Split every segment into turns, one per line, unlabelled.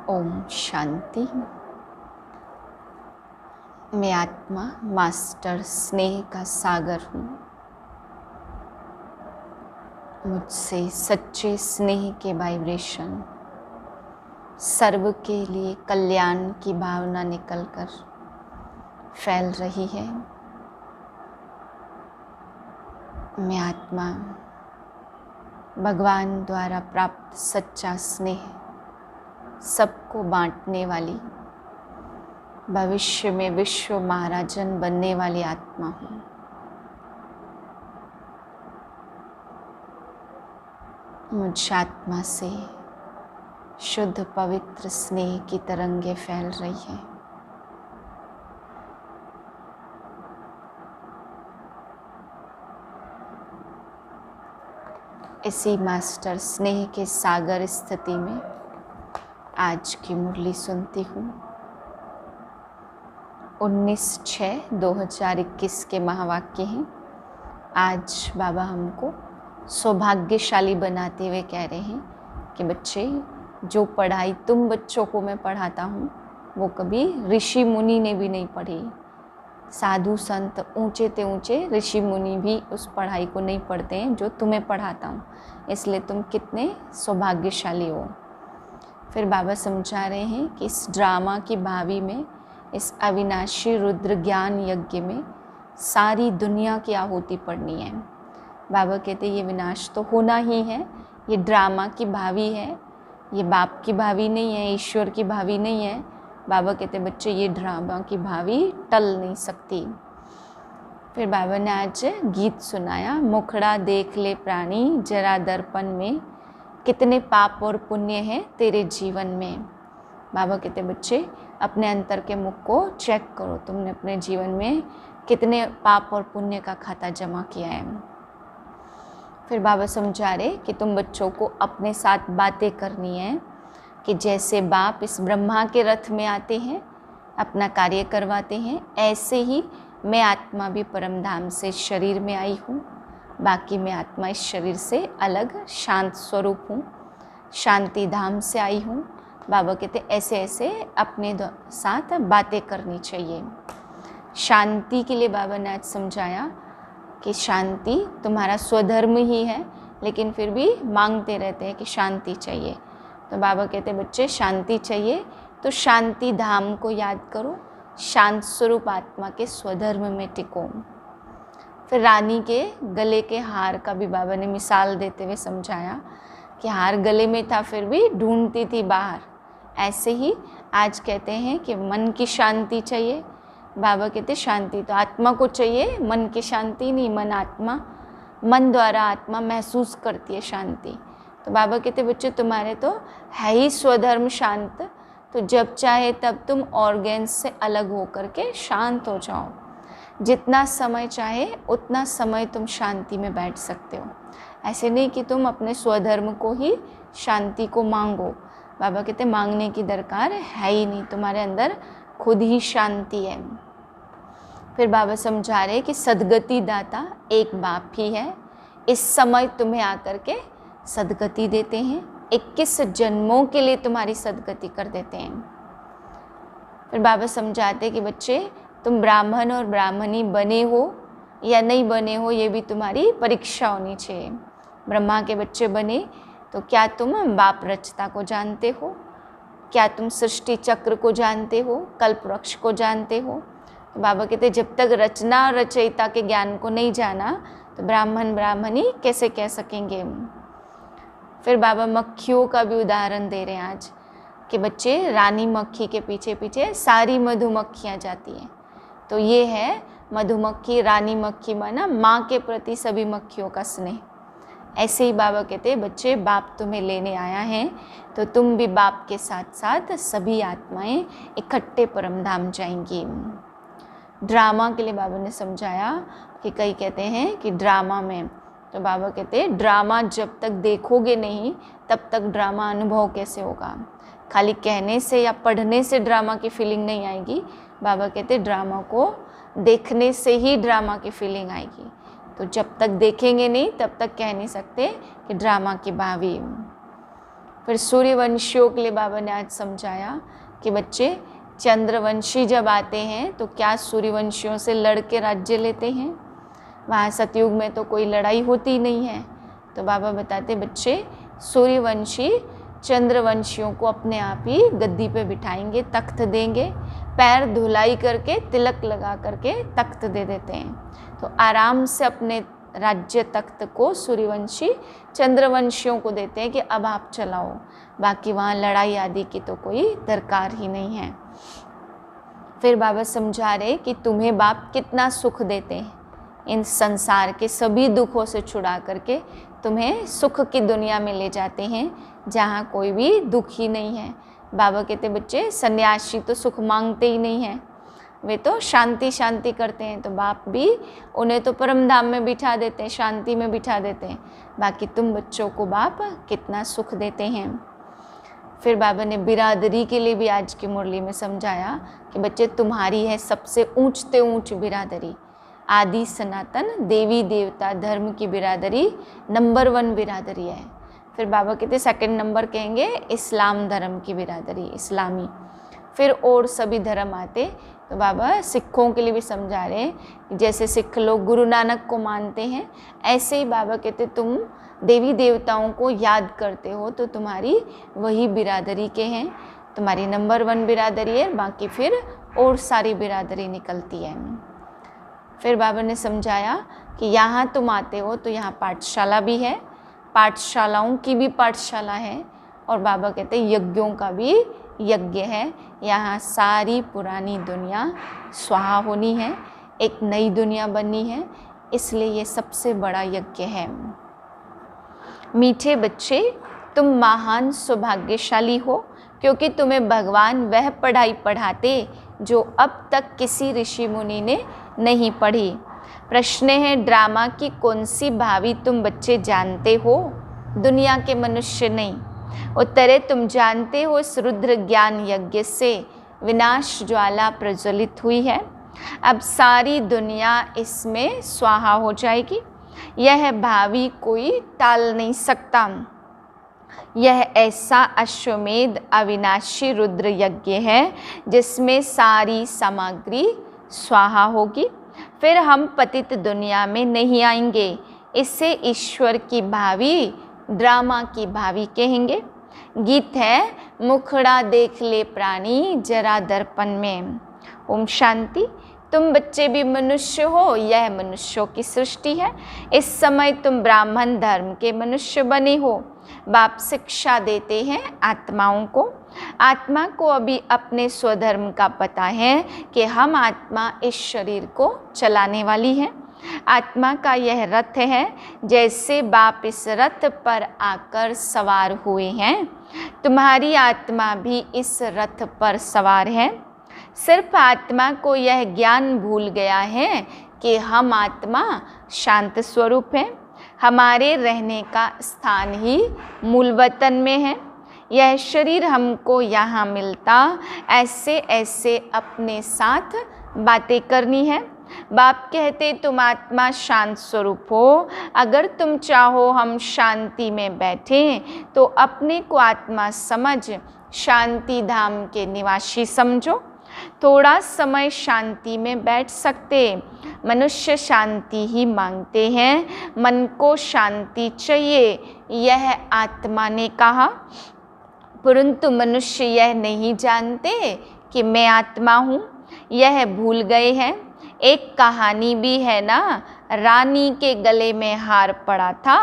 ओम शांति। मैं आत्मा मास्टर स्नेह का सागर हूँ। मुझसे सच्चे स्नेह के वाइब्रेशन, सर्व के लिए कल्याण की भावना निकलकर फैल रही है। मैं आत्मा भगवान द्वारा प्राप्त सच्चा स्नेह सबको बांटने वाली, भविष्य में विश्व महाराजन बनने वाली आत्मा हूँ। मुझ आत्मा से शुद्ध पवित्र स्नेह की तरंगे फैल रही है। इसी मास्टर स्नेह के सागर स्थिति में आज की मुरली सुनती हूँ। 19/6/2021 के महावाक्य हैं। आज बाबा हमको सौभाग्यशाली बनाते हुए कह रहे हैं कि बच्चे, जो पढ़ाई तुम बच्चों को मैं पढ़ाता हूँ वो कभी ऋषि मुनि ने भी नहीं पढ़ी। साधु संत ऊंचे ते ऊंचे ऋषि मुनि भी उस पढ़ाई को नहीं पढ़ते हैं जो तुम्हें पढ़ाता हूँ। इसलिए तुम कितने सौभाग्यशाली हो। फिर बाबा समझा रहे हैं कि इस ड्रामा की भावी में, इस अविनाशी रुद्र ज्ञान यज्ञ में सारी दुनिया की आहुति पड़नी है। बाबा कहते ये विनाश तो होना ही है, ये ड्रामा की भावी है, ये बाप की भावी नहीं है, ईश्वर की भावी नहीं है। बाबा कहते बच्चे ये ड्रामा की भावी टल नहीं सकती। फिर बाबा ने आज गीत सुनाया, मुखड़ा देख ले प्राणी जरा दर्पण में, कितने पाप और पुण्य हैं तेरे जीवन में। बाबा कहते बच्चे अपने अंतर के मुख को चेक करो, तुमने अपने जीवन में कितने पाप और पुण्य का खाता जमा किया है। फिर बाबा समझा रहे कि तुम बच्चों को अपने साथ बातें करनी है कि जैसे बाप इस ब्रह्मा के रथ में आते हैं, अपना कार्य करवाते हैं, ऐसे ही मैं आत्मा भी परम धाम से शरीर में आई हूँ। बाकी मैं आत्मा इस शरीर से अलग शांत स्वरूप हूँ, शांति धाम से आई हूँ। बाबा कहते ऐसे ऐसे अपने साथ बातें करनी चाहिए। शांति के लिए बाबा ने आज समझाया कि शांति तुम्हारा स्वधर्म ही है, लेकिन फिर भी मांगते रहते हैं कि शांति चाहिए। तो बाबा कहते बच्चे शांति चाहिए तो शांति धाम को याद करो, शांत स्वरूप आत्मा के स्वधर्म में टिको। फिर रानी के गले के हार का भी बाबा ने मिसाल देते हुए समझाया कि हार गले में था फिर भी ढूंढती थी बाहर। ऐसे ही आज कहते हैं कि मन की शांति चाहिए। बाबा कहते शांति तो आत्मा को चाहिए, मन की शांति नहीं। मन द्वारा आत्मा महसूस करती है शांति। तो बाबा कहते बच्चे तुम्हारे तो है ही स्वधर्म शांत, तो जब चाहे तब तुम ऑर्गेन्स से अलग होकर के शांत हो जाओ। जितना समय चाहे उतना समय तुम शांति में बैठ सकते हो। ऐसे नहीं कि तुम अपने स्वधर्म को ही शांति को मांगो। बाबा कहते मांगने की दरकार है ही नहीं, तुम्हारे अंदर खुद ही शांति है। फिर बाबा समझा रहे कि सद्गति दाता एक बाप ही है। इस समय तुम्हें आकर के सद्गति देते हैं, 21 जन्मों के लिए तुम्हारी सद्गति कर देते हैं। फिर बाबा समझाते कि बच्चे तुम ब्राह्मण और ब्राह्मणी बने हो या नहीं बने हो, ये भी तुम्हारी परीक्षा होनी चाहिए। ब्रह्मा के बच्चे बने तो क्या तुम बाप रचता को जानते हो? क्या तुम सृष्टि चक्र को जानते हो? कल्प वृक्ष को जानते हो? तो बाबा कहते जब तक रचना और रचयिता के ज्ञान को नहीं जाना तो ब्राह्मण ब्राह्मणी कैसे कह सकेंगे। फिर बाबा मक्खियों का भी उदाहरण दे रहे हैं आज कि बच्चे रानी मक्खी के पीछे पीछे सारी मधुमक्खियाँ जाती हैं। तो ये है मधुमक्खी, रानी मक्खी माना माँ के प्रति सभी मक्खियों का स्नेह। ऐसे ही बाबा कहते हैं बच्चे बाप तुम्हें लेने आया है तो तुम भी बाप के साथ साथ सभी आत्माएं इकट्ठे परम धाम जाएंगी। ड्रामा के लिए बाबा ने समझाया कि कई कहते हैं कि ड्रामा में, तो बाबा कहते हैं ड्रामा जब तक देखोगे नहीं तब तक ड्रामा अनुभव कैसे होगा। खाली कहने से या पढ़ने से ड्रामा की फीलिंग नहीं आएगी। बाबा कहते ड्रामा को देखने से ही ड्रामा की फीलिंग आएगी। तो जब तक देखेंगे नहीं तब तक कह नहीं सकते कि ड्रामा की भावी। फिर सूर्यवंशियों के लिए बाबा ने आज समझाया कि बच्चे चंद्रवंशी जब आते हैं तो क्या सूर्यवंशियों से लड़ के राज्य लेते हैं? वहाँ सतयुग में तो कोई लड़ाई होती नहीं है। तो बाबा बताते बच्चे सूर्यवंशी चंद्रवंशियों को अपने आप ही गद्दी पे बिठाएंगे, तख्त देंगे, पैर धुलाई करके तिलक लगा करके तख्त दे देते हैं। तो आराम से अपने राज्य तख्त को सूर्यवंशी चंद्रवंशियों को देते हैं कि अब आप चलाओ, बाकी वहाँ लड़ाई आदि की तो कोई दरकार ही नहीं है। फिर बाबा समझा रहे कि तुम्हें बाप कितना सुख देते हैं, इन संसार के सभी दुखों से छुड़ा करके तुम्हें सुख की दुनिया में ले जाते हैं जहाँ कोई भी दुख ही नहीं है। बाबा कहते बच्चे सन्यासी तो सुख मांगते ही नहीं हैं, वे तो शांति शांति करते हैं। तो बाप भी उन्हें तो परम धाम में बिठा देते हैं, शांति में बिठा देते हैं, बाकी तुम बच्चों को बाप कितना सुख देते हैं। फिर बाबा ने बिरादरी के लिए भी आज की मुरली में समझाया कि बच्चे तुम्हारी है सबसे ऊंचते ऊंच बिरादरी, आदि सनातन देवी देवता धर्म की बिरादरी नंबर 1 बिरादरी है। फिर बाबा कहते सेकंड नंबर कहेंगे इस्लाम धर्म की बिरादरी, इस्लामी। फिर और सभी धर्म आते। तो बाबा सिखों के लिए भी समझा रहे हैं, जैसे सिख लोग गुरु नानक को मानते हैं, ऐसे ही बाबा कहते तुम देवी देवताओं को याद करते हो तो तुम्हारी वही बिरादरी के हैं, तुम्हारी नंबर 1 बिरादरी है, बाकी फिर और सारी बिरादरी निकलती है। फिर बाबा ने समझाया कि यहाँ तुम आते हो तो यहाँ पाठशाला भी है, पाठशालाओं की भी पाठशाला है, और बाबा कहते हैं यज्ञों का भी यज्ञ है। यहाँ सारी पुरानी दुनिया स्वाहा होनी है, एक नई दुनिया बननी है, इसलिए ये सबसे बड़ा यज्ञ है। मीठे बच्चे तुम महान सौभाग्यशाली हो, क्योंकि तुम्हें भगवान वह पढ़ाई पढ़ाते जो अब तक किसी ऋषि मुनि ने नहीं पढ़ी। प्रश्न है ड्रामा की कौन सी भावी तुम बच्चे जानते हो? दुनिया के मनुष्य नहीं। उत्तर है तुम जानते हो इस रुद्र ज्ञान यज्ञ से विनाश ज्वाला प्रज्वलित हुई है, अब सारी दुनिया इसमें स्वाहा हो जाएगी। यह भावी कोई टाल नहीं सकता। यह ऐसा अश्वमेध अविनाशी रुद्र यज्ञ है जिसमें सारी सामग्री स्वाहा होगी, फिर हम पतित दुनिया में नहीं आएंगे। इसे ईश्वर की भावी, ड्रामा की भावी कहेंगे। गीत है मुखड़ा देख ले प्राणी जरा दर्पण में। ओम शांति। तुम बच्चे भी मनुष्य हो, यह मनुष्यों की सृष्टि है। इस समय तुम ब्राह्मण धर्म के मनुष्य बने हो। बाप शिक्षा देते हैं आत्माओं को। आत्मा को अभी अपने स्वधर्म का पता है कि हम आत्मा इस शरीर को चलाने वाली है। आत्मा का यह रथ है, जैसे बाप इस रथ पर आकर सवार हुए हैं, तुम्हारी आत्मा भी इस रथ पर सवार है। सिर्फ आत्मा को यह ज्ञान भूल गया है कि हम आत्मा शांत स्वरूप हैं, हमारे रहने का स्थान ही मूल वतन में है। यह शरीर हमको यहाँ मिलता, ऐसे ऐसे अपने साथ बातें करनी है। बाप कहते तुम आत्मा शांत स्वरूप हो, अगर तुम चाहो हम शांति में बैठें तो अपने को आत्मा समझ शांति धाम के निवासी समझो। थोड़ा समय शांति में बैठ सकते। मनुष्य शांति ही मांगते हैं, मन को शांति चाहिए, यह आत्मा ने कहा। परंतु मनुष्य यह नहीं जानते कि मैं आत्मा हूँ, यह भूल गए हैं। एक कहानी भी है ना, रानी के गले में हार पड़ा था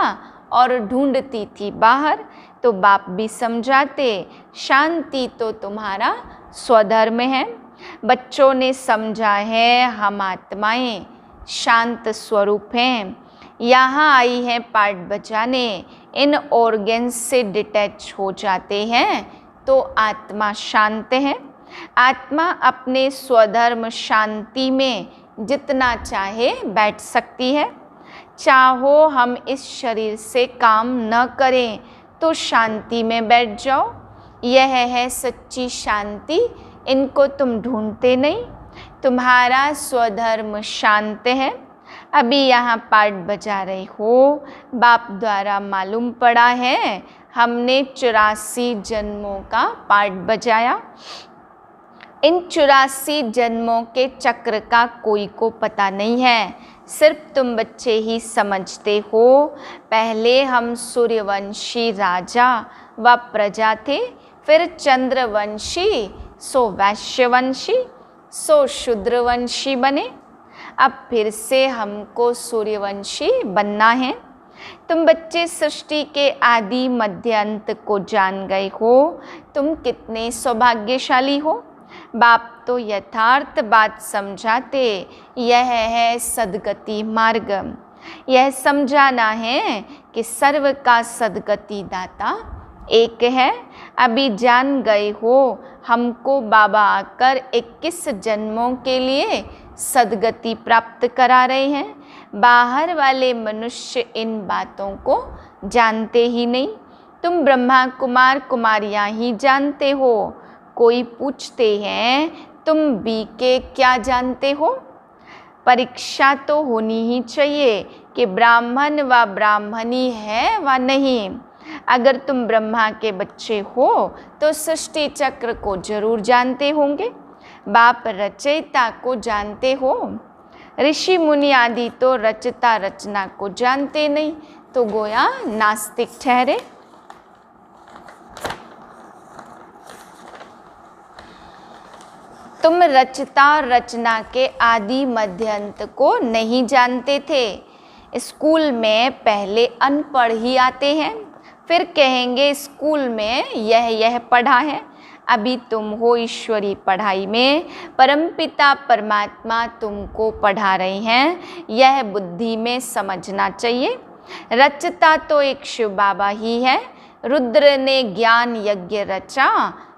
और ढूंढती थी बाहर। तो बाप भी समझाते शांति तो तुम्हारा स्वधर्म है। बच्चों ने समझा है हम आत्माएं शांत स्वरूप हैं, यहाँ आई हैं पाठ बजाने। इन ऑर्गन्स से डिटैच हो जाते हैं तो आत्मा शांत है। आत्मा अपने स्वधर्म शांति में जितना चाहे बैठ सकती है। चाहो हम इस शरीर से काम न करें तो शांति में बैठ जाओ, यह है सच्ची शांति। इनको तुम ढूंढते नहीं, तुम्हारा स्वधर्म शांत है। अभी यहाँ पाठ बजा रही हो, बाप द्वारा मालूम पड़ा है हमने 84 जन्मों का पार्ट बजाया। इन 84 जन्मों के चक्र का कोई को पता नहीं है, सिर्फ तुम बच्चे ही समझते हो। पहले हम सूर्यवंशी राजा व प्रजा थे, फिर चंद्रवंशी, सो वैश्यवंशी, सो शूद्रवंशी बने। अब फिर से हमको सूर्यवंशी बनना है। तुम बच्चे सृष्टि के आदि मध्य अंत को जान गए हो। तुम कितने सौभाग्यशाली हो। बाप तो यथार्थ बात समझाते, यह है सद्गति मार्ग। यह समझाना है कि सर्व का सद्गति दाता एक है। अभी जान गए हो, हमको बाबा आकर 21 जन्मों के लिए सद्गति प्राप्त करा रहे हैं। बाहर वाले मनुष्य इन बातों को जानते ही नहीं। तुम ब्रह्मा कुमार कुमारियाँ ही जानते हो। कोई पूछते हैं तुम बीके क्या जानते हो। परीक्षा तो होनी ही चाहिए कि ब्राह्मण व ब्राह्मणी है व नहीं। अगर तुम ब्रह्मा के बच्चे हो तो सृष्टि चक्र को जरूर जानते होंगे। बाप रचयिता को जानते हो। ऋषि मुनि आदि तो रचता रचना को जानते नहीं, तो गोया नास्तिक ठहरे। तुम रचता रचना के आदि मध्यांत को नहीं जानते थे। स्कूल में पहले अनपढ़ ही आते हैं, फिर कहेंगे स्कूल में यह पढ़ा है। अभी तुम हो ईश्वरी पढ़ाई में, परमपिता परमात्मा तुमको पढ़ा रहे हैं। यह बुद्धि में समझना चाहिए। रचता तो एक शिव बाबा ही है। रुद्र ने ज्ञान यज्ञ रचा,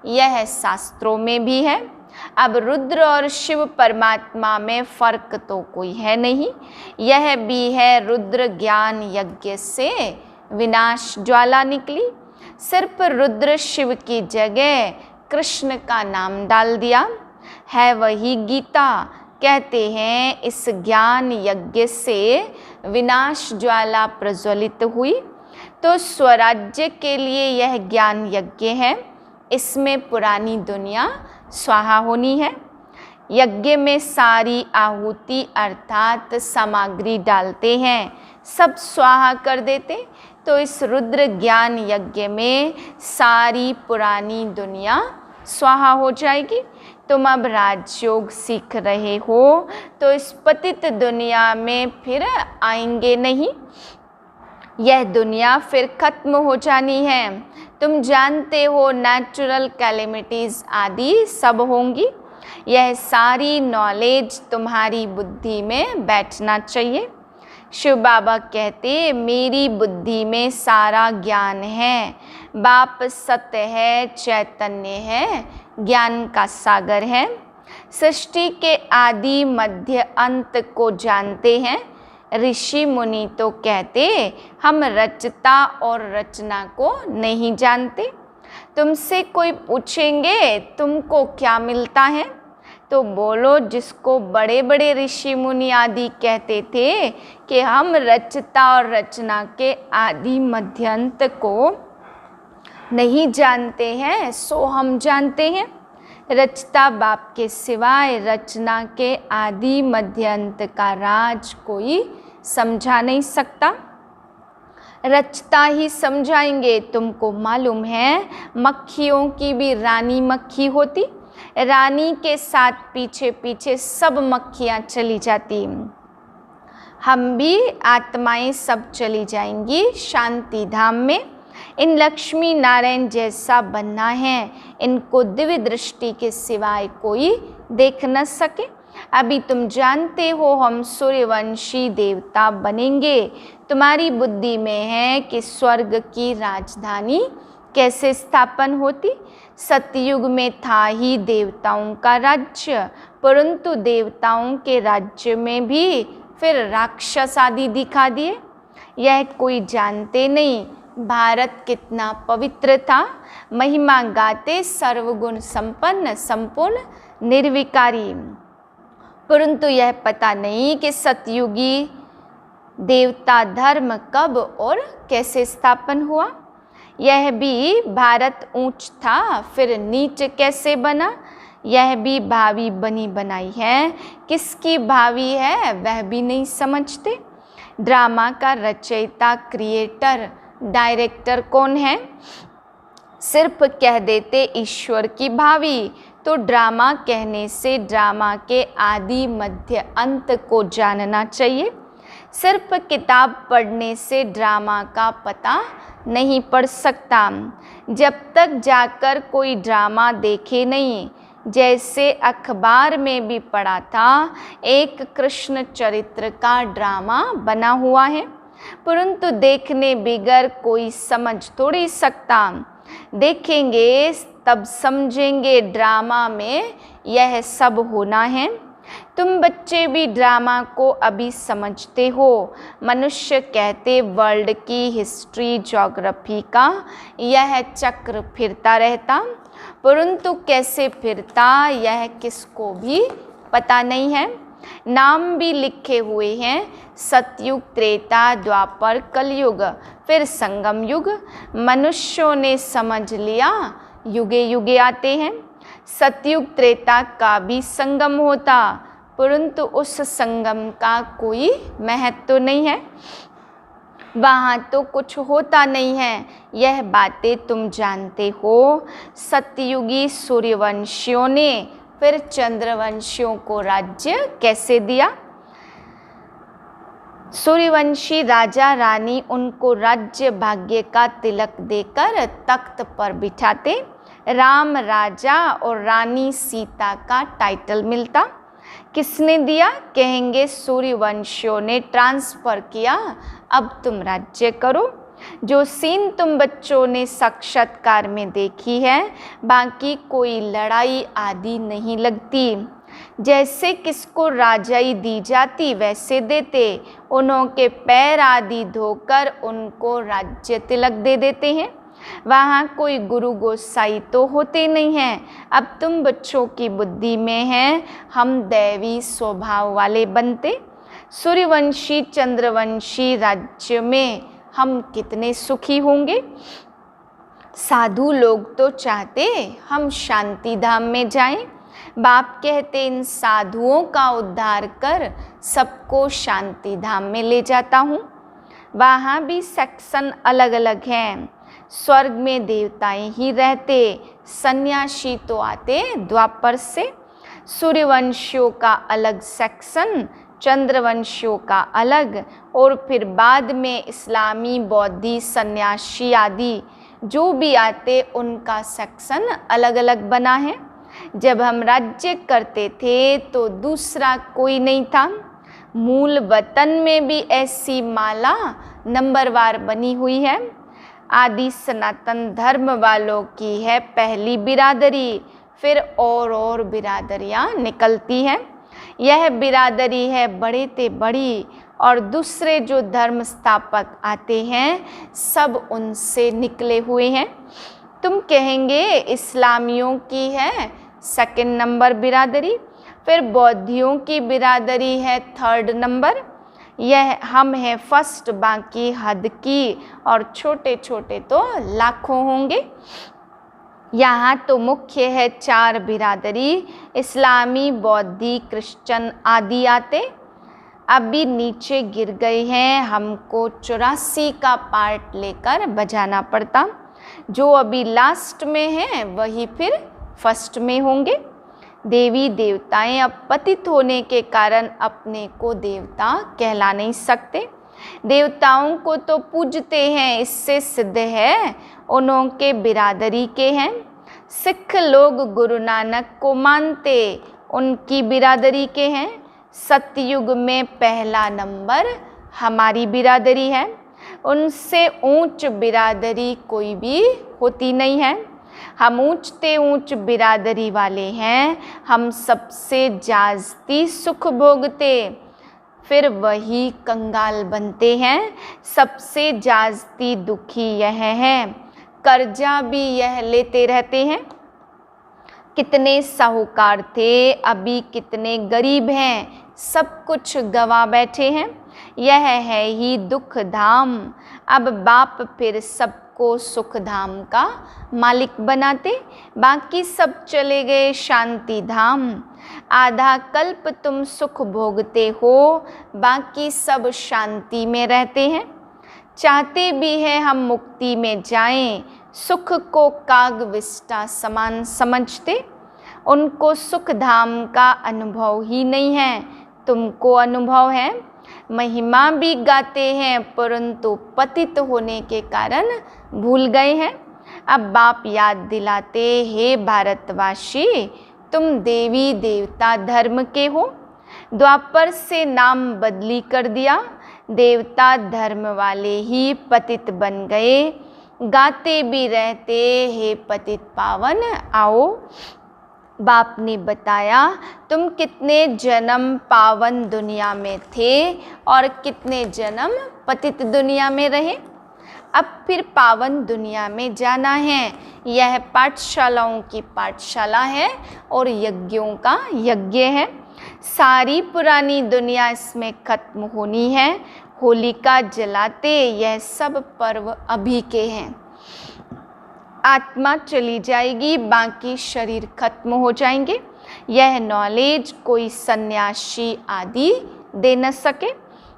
यह शास्त्रों में भी है। अब रुद्र और शिव परमात्मा में फर्क तो कोई है नहीं। यह भी है, रुद्र ज्ञान यज्ञ से विनाश ज्वाला निकली। सिर्फ रुद्र शिव की जगह कृष्ण का नाम डाल दिया है। वही गीता कहते हैं, इस ज्ञान यज्ञ से विनाश ज्वाला प्रज्वलित हुई। तो स्वराज्य के लिए यह ज्ञान यज्ञ है। इसमें पुरानी दुनिया स्वाहा होनी है। यज्ञ में सारी आहुति अर्थात सामग्री डालते हैं, सब स्वाहा कर देते। तो इस रुद्र ज्ञान यज्ञ में सारी पुरानी दुनिया स्वाहा हो जाएगी। तुम अब राजयोग सीख रहे हो तो इस पतित दुनिया में फिर आएंगे नहीं। यह दुनिया फिर खत्म हो जानी है। तुम जानते हो नेचुरल कैलेमिटीज़ आदि सब होंगी। यह सारी नॉलेज तुम्हारी बुद्धि में बैठना चाहिए। शिव बाबा कहते, मेरी बुद्धि में सारा ज्ञान है। बाप सत्य है, चैतन्य है, ज्ञान का सागर है। सृष्टि के आदि मध्य अंत को जानते हैं। ऋषि मुनि तो कहते, हम रचता और रचना को नहीं जानते। तुमसे कोई पूछेंगे तुमको क्या मिलता है, तो बोलो जिसको बड़े बड़े ऋषि मुनि आदि कहते थे कि हम रचता और रचना के आदि मध्यांत को नहीं जानते हैं, सो हम जानते हैं। रचता बाप के सिवाय रचना के आदि मध्यांत का राज कोई समझा नहीं सकता। रचता ही समझाएंगे। तुमको मालूम है मक्खियों की भी रानी मक्खी होती, रानी के साथ पीछे पीछे सब मक्खियाँ चली जाती। हम भी आत्माएं सब चली जाएंगी शांति धाम में। इन लक्ष्मी नारायण जैसा बनना है, इनको दिव्य दृष्टि के सिवाय कोई देख न सके। अभी तुम जानते हो हम सूर्यवंशी देवता बनेंगे। तुम्हारी बुद्धि में है कि स्वर्ग की राजधानी कैसे स्थापन होती। सतयुग में था ही देवताओं का राज्य, परंतु देवताओं के राज्य में भी फिर राक्षस आदि दिखा दिए। यह कोई जानते नहीं। भारत कितना पवित्र था, महिमा गाते सर्वगुण संपन्न संपूर्ण निर्विकारी। परंतु यह पता नहीं कि सतयुगी देवता धर्म कब और कैसे स्थापन हुआ। यह भी भारत ऊंच था फिर नीच कैसे बना, यह भी भावी बनी बनाई है, किसकी भावी है वह भी नहीं समझते। ड्रामा का रचयिता, क्रिएटर, डायरेक्टर कौन है? सिर्फ कह देते ईश्वर की भावी, तो ड्रामा कहने से ड्रामा के आदि मध्य अंत को जानना चाहिए। सिर्फ किताब पढ़ने से ड्रामा का पता नहीं पड़ सकता, जब तक जाकर कोई ड्रामा देखे नहीं। जैसे अखबार में भी पढ़ा था, एक कृष्ण चरित्र का ड्रामा बना हुआ है, परंतु देखने बिगर कोई समझ थोड़ी सकता। देखेंगे तब समझेंगे ड्रामा में यह सब होना है। तुम बच्चे भी ड्रामा को अभी समझते हो। मनुष्य कहते वर्ल्ड की हिस्ट्री, ज्योग्राफी का यह चक्र फिरता रहता, परंतु कैसे फिरता यह किसको भी पता नहीं है। नाम भी लिखे हुए हैं, सतयुग, त्रेता, द्वापर, कलयुग, फिर संगम युग। मनुष्यों ने समझ लिया युगे युगे आते हैं। सतयुग त्रेता का भी संगम होता, परंतु उस संगम का कोई महत्व तो नहीं है, वहाँ तो कुछ होता नहीं है। यह बातें तुम जानते हो। सतयुगी सूर्यवंशियों ने फिर चंद्रवंशियों को राज्य कैसे दिया? सूर्यवंशी राजा रानी उनको राज्य भाग्य का तिलक देकर तख्त पर बिठाते। राम राजा और रानी सीता का टाइटल मिलता। किसने दिया? कहेंगे सूर्यवंशियों ने ट्रांसफर किया, अब तुम राज्य करो। जो सीन तुम बच्चों ने साक्षात्कार में देखी है, बाकी कोई लड़ाई आदि नहीं लगती। जैसे किसको राजाई दी जाती वैसे देते, उन्हों के पैर आदि धोकर उनको राज्य तिलक दे देते हैं। वहाँ कोई गुरु गोसाई तो होते नहीं हैं। अब तुम बच्चों की बुद्धि में है, हम दैवी स्वभाव वाले बनते। सूर्यवंशी चंद्रवंशी राज्य में हम कितने सुखी होंगे। साधु लोग तो चाहते हम शांति धाम में जाएं। बाप कहते इन साधुओं का उद्धार कर सबको शांति धाम में ले जाता हूँ। वहाँ भी सेक्शन अलग अलग हैं। स्वर्ग में देवताएं ही रहते, सन्यासी तो आते द्वापर से। सूर्यवंशियों का अलग सेक्शन, चंद्रवंशियों का अलग, और फिर बाद में इस्लामी, बौद्धि, सन्यासी आदि जो भी आते उनका सेक्शन अलग अलग बना है। जब हम राज्य करते थे तो दूसरा कोई नहीं था। मूल वतन में भी ऐसी माला नंबरवार बनी हुई है। आदि सनातन धर्म वालों की है पहली बिरादरी, फिर और बिरादरियां निकलती हैं। यह बिरादरी है बड़े ते बड़ी, और दूसरे जो धर्म स्थापक आते हैं सब उनसे निकले हुए हैं। तुम कहेंगे इस्लामियों की है सेकंड नंबर बिरादरी, फिर बौद्धियों की बिरादरी है थर्ड नंबर। यह हम हैं फर्स्ट, बाकी हद की, और छोटे छोटे तो लाखों होंगे। यहाँ तो मुख्य है 4 बिरादरी, इस्लामी, बौद्धि, क्रिश्चियन आदि आते। अभी नीचे गिर गए हैं, हमको 84 का पार्ट लेकर बजाना पड़ता। जो अभी लास्ट में हैं वही फिर फर्स्ट में होंगे। देवी देवताएं अब पतित होने के कारण अपने को देवता कहला नहीं सकते। देवताओं को तो पूजते हैं, इससे सिद्ध है उन्हों के बिरादरी के हैं। सिख लोग गुरु नानक को मानते, उनकी बिरादरी के हैं। सतयुग में पहला नंबर हमारी बिरादरी है, उनसे ऊंच बिरादरी कोई भी होती नहीं है। हम ऊंचते ऊंच बिरादरी वाले हैं, हम सबसे जास्ती सुख भोगते, फिर वही कंगाल बनते हैं। सबसे जास्ती दुखी यह है, कर्जा भी यह लेते रहते हैं। कितने साहूकार थे, अभी कितने गरीब हैं, सब कुछ गवा बैठे हैं। यह है ही दुख धाम। अब बाप फिर सब को सुख धाम का मालिक बनाते, बाकी सब चले गए शांति धाम। आधा कल्प तुम सुख भोगते हो, बाकी सब शांति में रहते हैं। चाहते भी हैं हम मुक्ति में जाएं, सुख को काग विष्टा समान समझते। उनको सुख धाम का अनुभव ही नहीं है, तुमको अनुभव है। महिमा भी गाते हैं परंतु पतित होने के कारण भूल गए हैं। अब बाप याद दिलाते, हे भारतवासी तुम देवी देवता धर्म के हो। द्वापर से नाम बदली कर दिया, देवता धर्म वाले ही पतित बन गए। गाते भी रहते, हे पतित पावन आओ। बाप ने बताया तुम कितने जन्म पावन दुनिया में थे और कितने जन्म पतित दुनिया में रहे। अब फिर पावन दुनिया में जाना है। यह पाठशालाओं की पाठशाला है और यज्ञों का यज्ञ है। सारी पुरानी दुनिया इसमें खत्म होनी है। होलिका जलाते, यह सब पर्व अभी के हैं। आत्मा चली जाएगी, बाकी शरीर खत्म हो जाएंगे। यह नॉलेज कोई सन्यासी आदि दे न सके।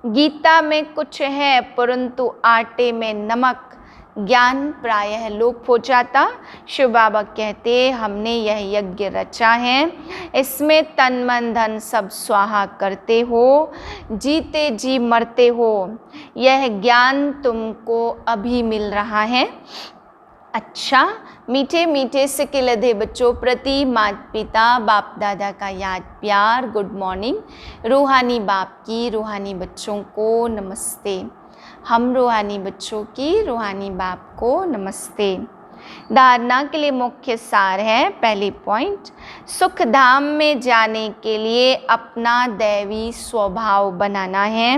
गीता में कुछ है परंतु आटे में नमक, ज्ञान प्रायः लोप हो जाता। शिव बाबा कहते हमने यह यज्ञ रचा है, इसमें तन मन धन सब स्वाहा करते हो, जीते जी मरते हो। यह ज्ञान तुमको अभी मिल रहा है। अच्छा, मीठे मीठे से लधे बच्चों प्रति माता पिता बाप दादा का याद प्यार, गुड मॉर्निंग। रूहानी बाप की रूहानी बच्चों को नमस्ते। हम रूहानी बच्चों की रूहानी बाप को नमस्ते। धारणा के लिए मुख्य सार है, पहली पॉइंट, सुख धाम में जाने के लिए अपना दैवी स्वभाव बनाना है।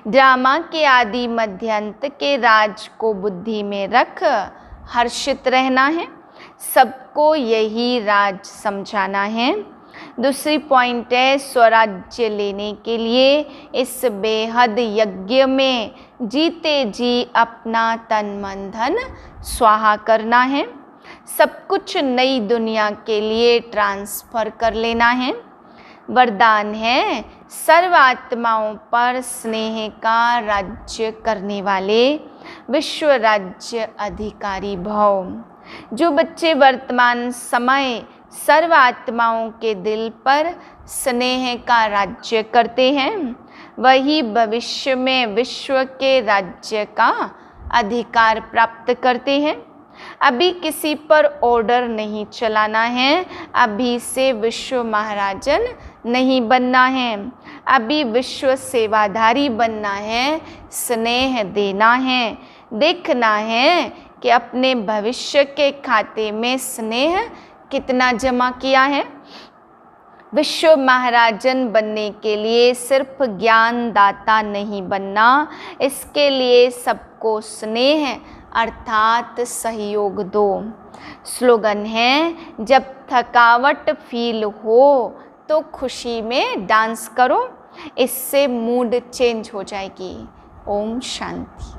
ड्रामा के आदि मध्यांत के राज को बुद्धि में रख हर्षित रहना है। सबको यही राज समझाना है। दूसरी पॉइंट है, स्वराज्य लेने के लिए इस बेहद यज्ञ में जीते जी अपना तन मन धन स्वाहा करना है। सब कुछ नई दुनिया के लिए ट्रांसफर कर लेना है। वरदान है, सर्व आत्माओं पर स्नेह का राज्य करने वाले विश्व राज्य अधिकारी भव। जो बच्चे वर्तमान समय सर्व आत्माओं के दिल पर स्नेह का राज्य करते हैं, वही भविष्य में विश्व के राज्य का अधिकार प्राप्त करते हैं। अभी किसी पर ऑर्डर नहीं चलाना है, अभी से विश्व महाराजन नहीं बनना है, अभी विश्व सेवाधारी बनना है, स्नेह देना है, देखना है कि अपने भविष्य के खाते में स्नेह कितना जमा किया है। विश्व महाराजन बनने के लिए सिर्फ ज्ञान दाता नहीं बनना, इसके लिए सबको स्नेह अर्थात सहयोग दो। स्लोगन है, जब थकावट फील हो तो खुशी में डांस करो, इससे मूड चेंज हो जाएगी। ओम शांति।